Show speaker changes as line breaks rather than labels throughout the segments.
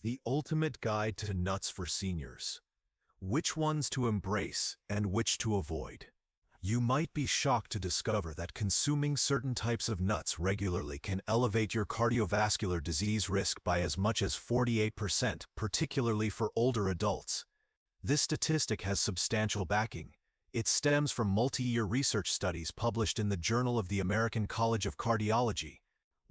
The ultimate guide to nuts for seniors. Which ones to embrace and which to avoid. You might be shocked to discover that consuming certain types of nuts regularly can elevate your cardiovascular disease risk by as much as 48%, particularly for older adults. This statistic has substantial backing. It stems from multi-year research studies published in the Journal of the American College of Cardiology.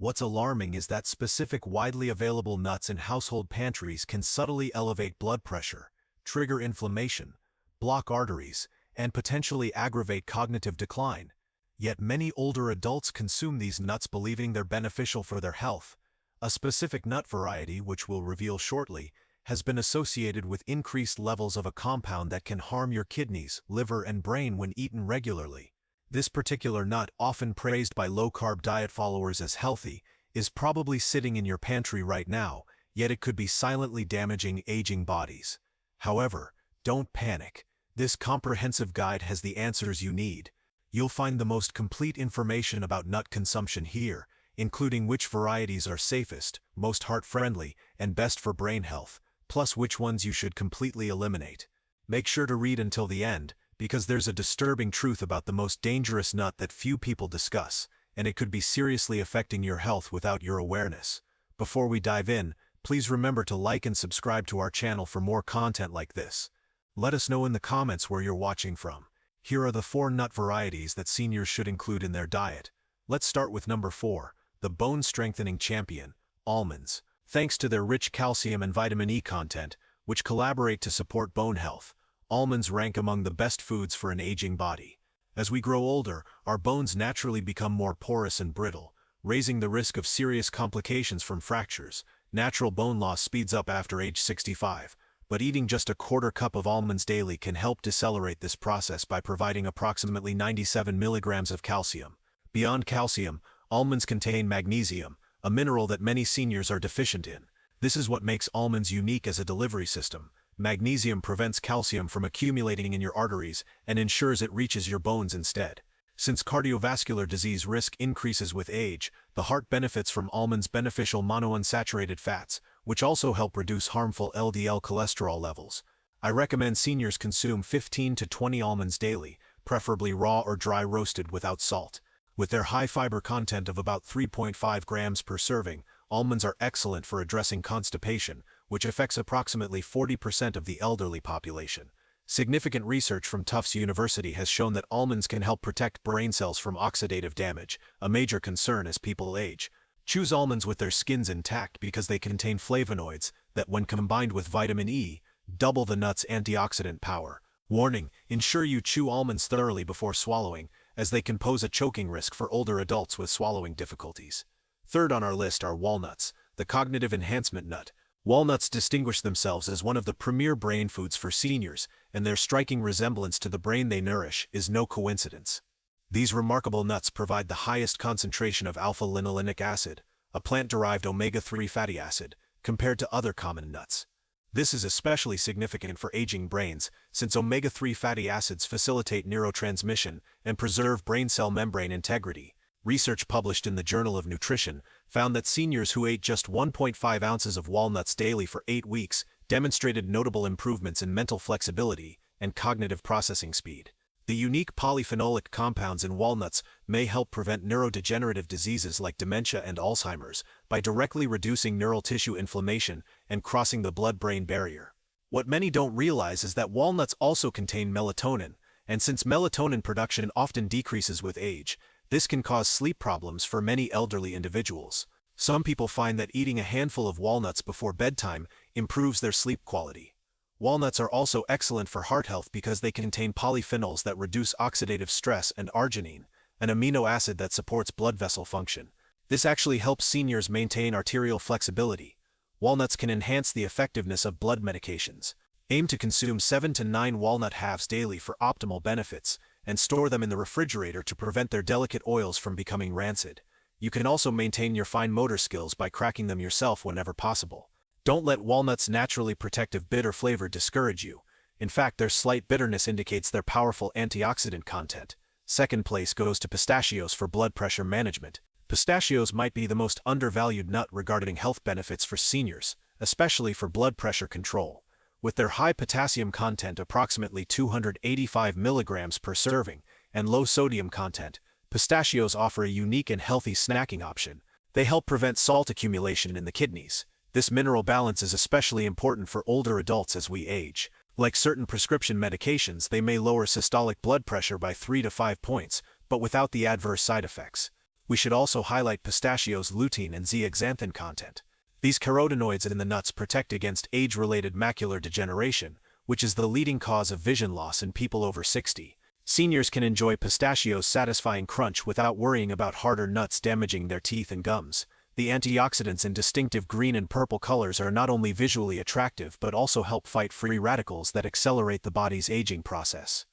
What's alarming is that specific widely available nuts in household pantries can subtly elevate blood pressure, trigger inflammation, block arteries, and potentially aggravate cognitive decline. Yet many older adults consume these nuts believing they're beneficial for their health. A specific nut variety, which we'll reveal shortly, has been associated with increased levels of a compound that can harm your kidneys, liver, and brain when eaten regularly. This particular nut, often praised by low-carb diet followers as healthy, is probably sitting in your pantry right now, yet it could be silently damaging aging bodies. However, don't panic. This comprehensive guide has the answers you need. You'll find the most complete information about nut consumption here, including which varieties are safest, most heart-friendly, and best for brain health, plus which ones you should completely eliminate. Make sure to read until the end, because there's a disturbing truth about the most dangerous nut that few people discuss, and it could be seriously affecting your health without your awareness. Before we dive in, please remember to like and subscribe to our channel for more content like this. Let us know in the comments where you're watching from. Here are the 4 nut varieties that seniors should include in their diet. Let's start with number 4, the bone-strengthening champion, almonds. Thanks to their rich calcium and vitamin E content, which collaborate to support bone health, almonds rank among the best foods for an aging body. As we grow older, our bones naturally become more porous and brittle, raising the risk of serious complications from fractures. Natural bone loss speeds up after age 65, but eating just a quarter cup of almonds daily can help decelerate this process by providing approximately 97 milligrams of calcium. Beyond calcium, almonds contain magnesium, a mineral that many seniors are deficient in. This is what makes almonds unique as a delivery system. Magnesium prevents calcium from accumulating in your arteries and ensures it reaches your bones instead. Since cardiovascular disease risk increases with age, the heart benefits from almonds' beneficial monounsaturated fats, which also help reduce harmful LDL cholesterol levels. I recommend seniors consume 15 to 20 almonds daily, preferably raw or dry roasted without salt. With their high fiber content of about 3.5 grams per serving, almonds are excellent for addressing constipation, which affects approximately 40% of the elderly population. Significant research from Tufts University has shown that almonds can help protect brain cells from oxidative damage, a major concern as people age. Choose almonds with their skins intact because they contain flavonoids that, when combined with vitamin E, double the nut's antioxidant power. Warning: ensure you chew almonds thoroughly before swallowing, as they can pose a choking risk for older adults with swallowing difficulties. Third on our list are walnuts, the cognitive enhancement nut. Walnuts distinguish themselves as one of the premier brain foods for seniors, and their striking resemblance to the brain they nourish is no coincidence. These remarkable nuts provide the highest concentration of alpha-linolenic acid, a plant-derived omega-3 fatty acid, compared to other common nuts. This is especially significant for aging brains, since omega-3 fatty acids facilitate neurotransmission and preserve brain cell membrane integrity. Research published in the Journal of Nutrition found that seniors who ate just 1.5 ounces of walnuts daily for 8 weeks demonstrated notable improvements in mental flexibility and cognitive processing speed. The unique polyphenolic compounds in walnuts may help prevent neurodegenerative diseases like dementia and Alzheimer's by directly reducing neural tissue inflammation and crossing the blood-brain barrier. What many don't realize is that walnuts also contain melatonin, and since melatonin production often decreases with age, this can cause sleep problems for many elderly individuals. Some people find that eating a handful of walnuts before bedtime improves their sleep quality. Walnuts are also excellent for heart health because they contain polyphenols that reduce oxidative stress and arginine, an amino acid that supports blood vessel function. This actually helps seniors maintain arterial flexibility. Walnuts can enhance the effectiveness of blood medications. Aim to consume 7 to 9 walnut halves daily for optimal benefits, and store them in the refrigerator to prevent their delicate oils from becoming rancid. You can also maintain your fine motor skills by cracking them yourself whenever possible. Don't let walnuts' naturally protective bitter flavor discourage you. In fact, their slight bitterness indicates their powerful antioxidant content. Second place goes to pistachios for blood pressure management. Pistachios might be the most undervalued nut regarding health benefits for seniors, especially for blood pressure control. With their high potassium content, approximately 285 milligrams per serving, and low sodium content, pistachios offer a unique and healthy snacking option. They help prevent salt accumulation in the kidneys. This mineral balance is especially important for older adults as we age. Like certain prescription medications, they may lower systolic blood pressure by 3 to 5 points, but without the adverse side effects. We should also highlight pistachios' lutein and zeaxanthin content. These carotenoids in the nuts protect against age-related macular degeneration, which is the leading cause of vision loss in people over 60. Seniors can enjoy pistachios' satisfying crunch without worrying about harder nuts damaging their teeth and gums. The antioxidants in distinctive green and purple colors are not only visually attractive but also help fight free radicals that accelerate the body's aging process.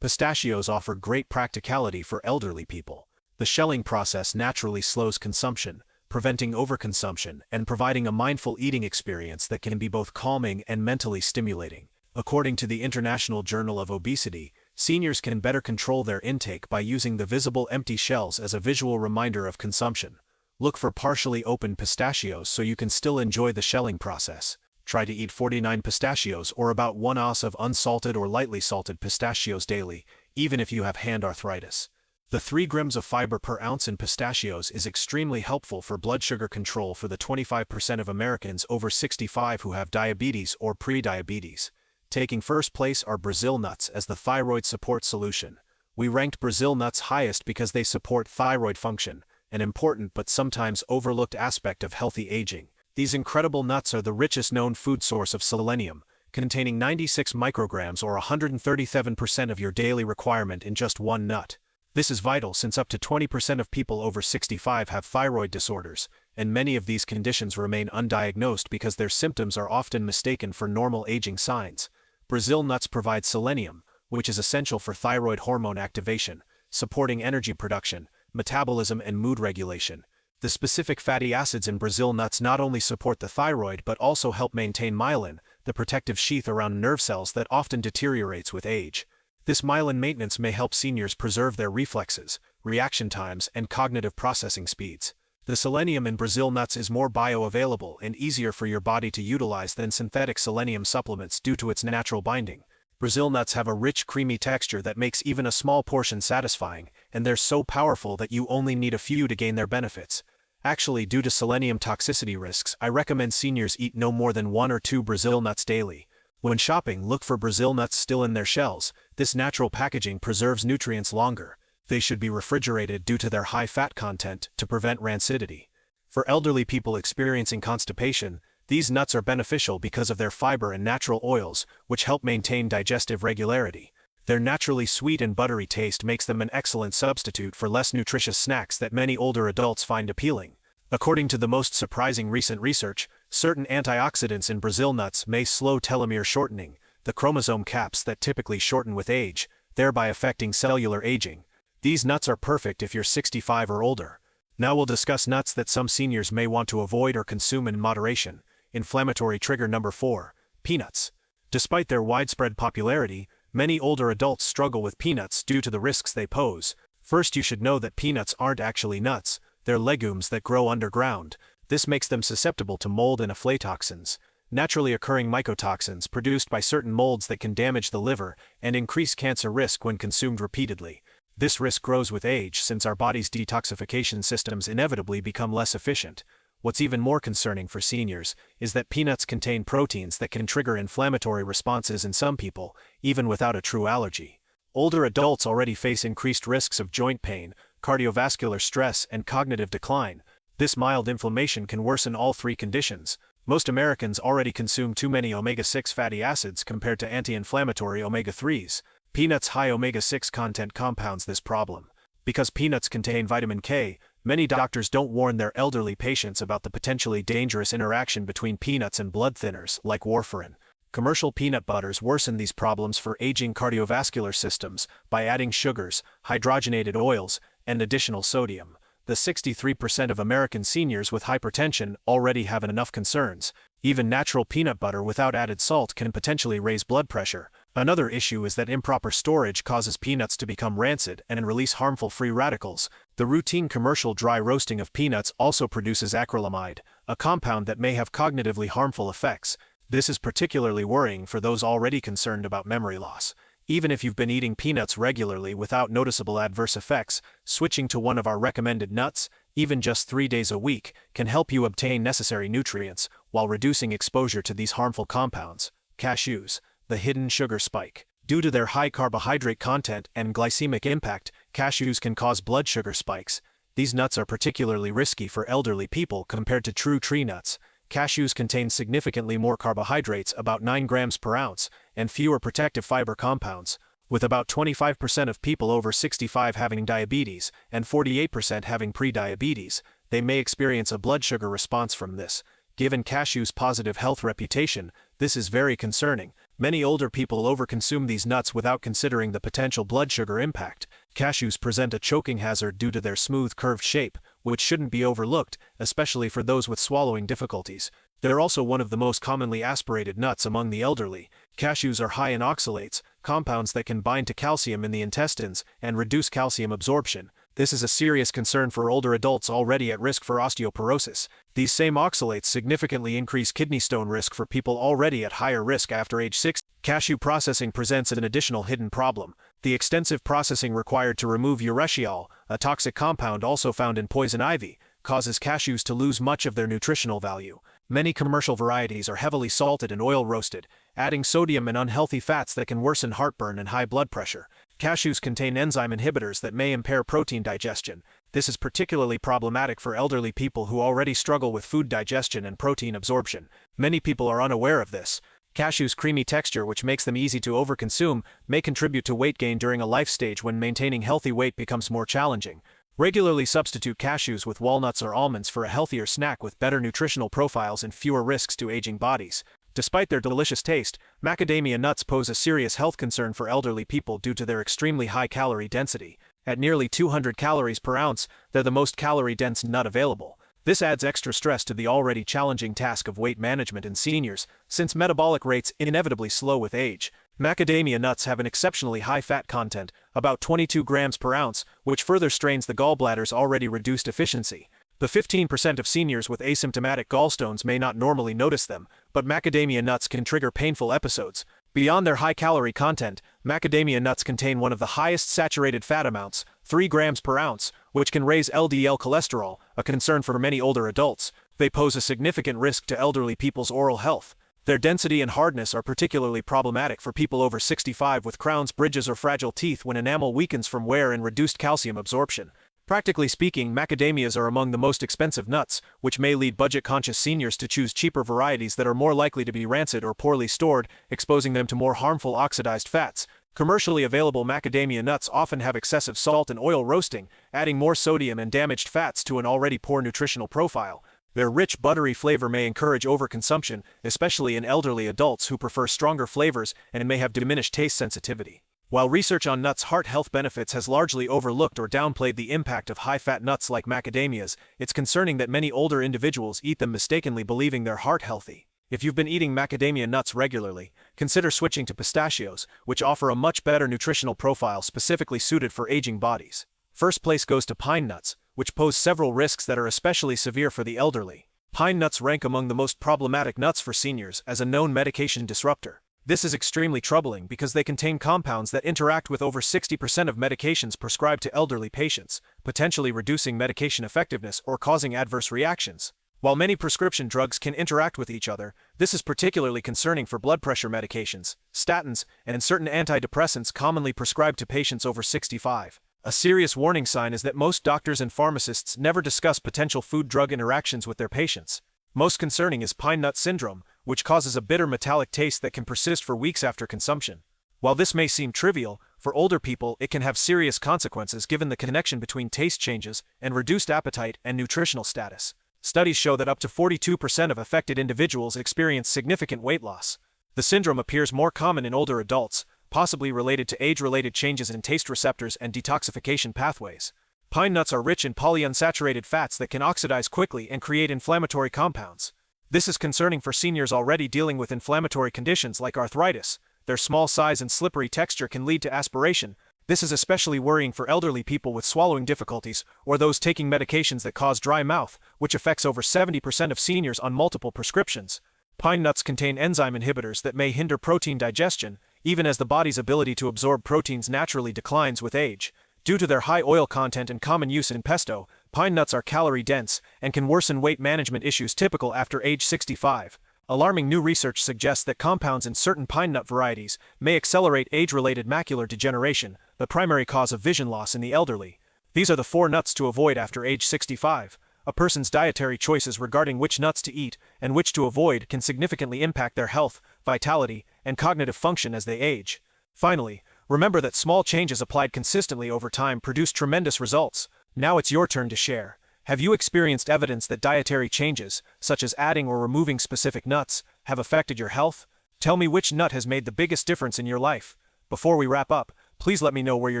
Pistachios offer great practicality for elderly people. The shelling process naturally slows consumption, preventing overconsumption and providing a mindful eating experience that can be both calming and mentally stimulating. According to the International Journal of Obesity, seniors can better control their intake by using the visible empty shells as a visual reminder of consumption. Look for partially open pistachios so you can still enjoy the shelling process. Try to eat 49 pistachios or about 1 ounce of unsalted or lightly salted pistachios daily, even if you have hand arthritis. The 3 grams of fiber per ounce in pistachios is extremely helpful for blood sugar control for the 25% of Americans over 65 who have diabetes or pre-diabetes. Taking first place are Brazil nuts as the thyroid support solution. We ranked Brazil nuts highest because they support thyroid function, an important but sometimes overlooked aspect of healthy aging. These incredible nuts are the richest known food source of selenium, containing 96 micrograms or 137% of your daily requirement in just one nut. This is vital since up to 20% of people over 65 have thyroid disorders, and many of these conditions remain undiagnosed because their symptoms are often mistaken for normal aging signs. Brazil nuts provide selenium, which is essential for thyroid hormone activation, supporting energy production, metabolism and mood regulation. The specific fatty acids in Brazil nuts not only support the thyroid but also help maintain myelin, the protective sheath around nerve cells that often deteriorates with age. This myelin maintenance may help seniors preserve their reflexes, reaction times, and cognitive processing speeds. The selenium in Brazil nuts is more bioavailable and easier for your body to utilize than synthetic selenium supplements due to its natural binding. Brazil nuts have a rich, creamy texture that makes even a small portion satisfying, and they're so powerful that you only need a few to gain their benefits. Actually, due to selenium toxicity risks, I recommend seniors eat no more than 1 or 2 Brazil nuts daily. When shopping, look for Brazil nuts still in their shells. This natural packaging preserves nutrients longer. They should be refrigerated due to their high fat content to prevent rancidity. For elderly people experiencing constipation, these nuts are beneficial because of their fiber and natural oils, which help maintain digestive regularity. Their naturally sweet and buttery taste makes them an excellent substitute for less nutritious snacks that many older adults find appealing. According to the most surprising recent research, certain antioxidants in Brazil nuts may slow telomere shortening, the chromosome caps that typically shorten with age, thereby affecting cellular aging. These nuts are perfect if you're 65 or older. Now we'll discuss nuts that some seniors may want to avoid or consume in moderation. Inflammatory trigger number 4, peanuts. Despite their widespread popularity, many older adults struggle with peanuts due to the risks they pose. First, you should know that peanuts aren't actually nuts, they're legumes that grow underground. This makes them susceptible to mold and aflatoxins, naturally occurring mycotoxins produced by certain molds that can damage the liver and increase cancer risk when consumed repeatedly. This risk grows with age since our body's detoxification systems inevitably become less efficient. What's even more concerning for seniors is that peanuts contain proteins that can trigger inflammatory responses in some people, even without a true allergy. Older adults already face increased risks of joint pain, cardiovascular stress, and cognitive decline. This mild inflammation can worsen all 3 conditions. Most Americans already consume too many omega-6 fatty acids compared to anti-inflammatory omega-3s. Peanuts' high omega-6 content compounds this problem. Because peanuts contain vitamin K, many doctors don't warn their elderly patients about the potentially dangerous interaction between peanuts and blood thinners, like warfarin. Commercial peanut butters worsen these problems for aging cardiovascular systems by adding sugars, hydrogenated oils, and additional sodium. The 63% of American seniors with hypertension already have enough concerns. Even natural peanut butter without added salt can potentially raise blood pressure. Another issue is that improper storage causes peanuts to become rancid and release harmful free radicals. The routine commercial dry roasting of peanuts also produces acrylamide,
a compound that may have cognitively harmful effects. This is particularly worrying for those already concerned about memory loss. Even if you've been eating peanuts regularly without noticeable adverse effects, switching to one of our recommended nuts, even just 3 days a week, can help you obtain necessary nutrients while reducing exposure to these harmful compounds. Cashews, the hidden sugar spike. Due to their high carbohydrate content and glycemic impact, cashews can cause blood sugar spikes. These nuts are particularly risky for elderly people compared to true tree nuts. Cashews contain significantly more carbohydrates, about 9 grams per ounce, and fewer protective fiber compounds, with about 25% of people over 65 having diabetes and 48% having pre-diabetes. They may experience a blood sugar response from this. Given cashews' positive health reputation, this is very concerning. Many older people overconsume these nuts without considering the potential blood sugar impact. Cashews present a choking hazard due to their smooth curved shape, which shouldn't be overlooked, especially for those with swallowing difficulties. They're also one of the most commonly aspirated nuts among the elderly. Cashews are high in oxalates, compounds that can bind to calcium in the intestines and reduce calcium absorption. This is a serious concern for older adults already at risk for osteoporosis. These same oxalates significantly increase kidney stone risk for people already at higher risk after age 60. Cashew processing presents an additional hidden problem. The extensive processing required to remove urushiol, a toxic compound also found in poison ivy, causes cashews to lose much of their nutritional value. Many commercial varieties are heavily salted and oil roasted, adding sodium and unhealthy fats that can worsen heartburn and high blood pressure. Cashews contain enzyme inhibitors that may impair protein digestion. This is particularly problematic for elderly people who already struggle with food digestion and protein absorption. Many people are unaware of this. Cashews' creamy texture, which makes them easy to overconsume, may contribute to weight gain during a life stage when maintaining healthy weight becomes more challenging. Regularly substitute cashews with walnuts or almonds for a healthier snack with better nutritional profiles and fewer risks to aging bodies. Despite their delicious taste, macadamia nuts pose a serious health concern for elderly people due to their extremely high calorie density. At nearly 200 calories per ounce, they're the most calorie-dense nut available. This adds extra stress to the already challenging task of weight management in seniors, since metabolic rates inevitably slow with age. Macadamia nuts have an exceptionally high fat content, about 22 grams per ounce, which further strains the gallbladder's already reduced efficiency. The 15% of seniors with asymptomatic gallstones may not normally notice them, but macadamia nuts can trigger painful episodes. Beyond their high calorie content, macadamia nuts contain one of the highest saturated fat amounts, 3 grams per ounce, which can raise LDL cholesterol, a concern for many older adults. They pose a significant risk to elderly people's oral health. Their density and hardness are particularly problematic for people over 65 with crowns, bridges, or fragile teeth when enamel weakens from wear and reduced calcium absorption. Practically speaking, macadamias are among the most expensive nuts, which may lead budget-conscious seniors to choose cheaper varieties that are more likely to be rancid or poorly stored, exposing them to more harmful oxidized fats. Commercially available macadamia nuts often have excessive salt and oil roasting, adding more sodium and damaged fats to an already poor nutritional profile. Their rich, buttery flavor may encourage overconsumption, especially in elderly adults who prefer stronger flavors and may have diminished taste sensitivity. While research on nuts' heart health benefits has largely overlooked or downplayed the impact of high-fat nuts like macadamias, it's concerning that many older individuals eat them mistakenly believing they're heart healthy. If you've been eating macadamia nuts regularly, consider switching to pistachios, which offer a much better nutritional profile specifically suited for aging bodies. First place goes to pine nuts, which pose several risks that are especially severe for the elderly. Pine nuts rank among the most problematic nuts for seniors as a known medication disruptor. This is extremely troubling because they contain compounds that interact with over 60% of medications prescribed to elderly patients, potentially reducing medication effectiveness or causing adverse reactions. While many prescription drugs can interact with each other, this is particularly concerning for blood pressure medications, statins, and certain antidepressants commonly prescribed to patients over 65. A serious warning sign is that most doctors and pharmacists never discuss potential food-drug interactions with their patients. Most concerning is pine nut syndrome, which causes a bitter metallic taste that can persist for weeks after consumption. While this may seem trivial, for older people it can have serious consequences given the connection between taste changes and reduced appetite and nutritional status. Studies show that up to 42% of affected individuals experience significant weight loss. The syndrome appears more common in older adults, possibly related to age-related changes in taste receptors and detoxification pathways. Pine nuts are rich in polyunsaturated fats that can oxidize quickly and create inflammatory compounds. This is concerning for seniors already dealing with inflammatory conditions like arthritis. Their small size and slippery texture can lead to aspiration, This is especially worrying for elderly people with swallowing difficulties or those taking medications that cause dry mouth, which affects over 70% of seniors on multiple prescriptions. Pine nuts contain enzyme inhibitors that may hinder protein digestion, even as the body's ability to absorb proteins naturally declines with age. Due to their high oil content and common use in pesto, pine nuts are calorie-dense and can worsen weight management issues typical after age 65. Alarming new research suggests that compounds in certain pine nut varieties may accelerate age-related macular degeneration, the primary cause of vision loss in the elderly. These are the 4 nuts to avoid after age 65. A person's dietary choices regarding which nuts to eat and which to avoid can significantly impact their health, vitality, and cognitive function as they age. Finally, remember that small changes applied consistently over time produce tremendous results. Now it's your turn to share. Have you experienced evidence that dietary changes, such as adding or removing specific nuts, have affected your health? Tell me which nut has made the biggest difference in your life. Before we wrap up, please let me know where you're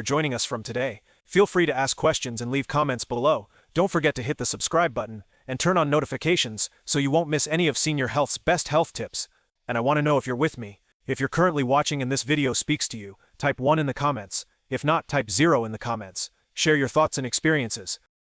joining us from today. Feel free to ask questions and leave comments below. Don't forget to hit the subscribe button and turn on notifications so you won't miss any of Senior Health's best health tips. And I want to know if you're with me. If you're currently watching and this video speaks to you, type 1 in the comments. If not, type 0 in the comments. Share your thoughts and experiences.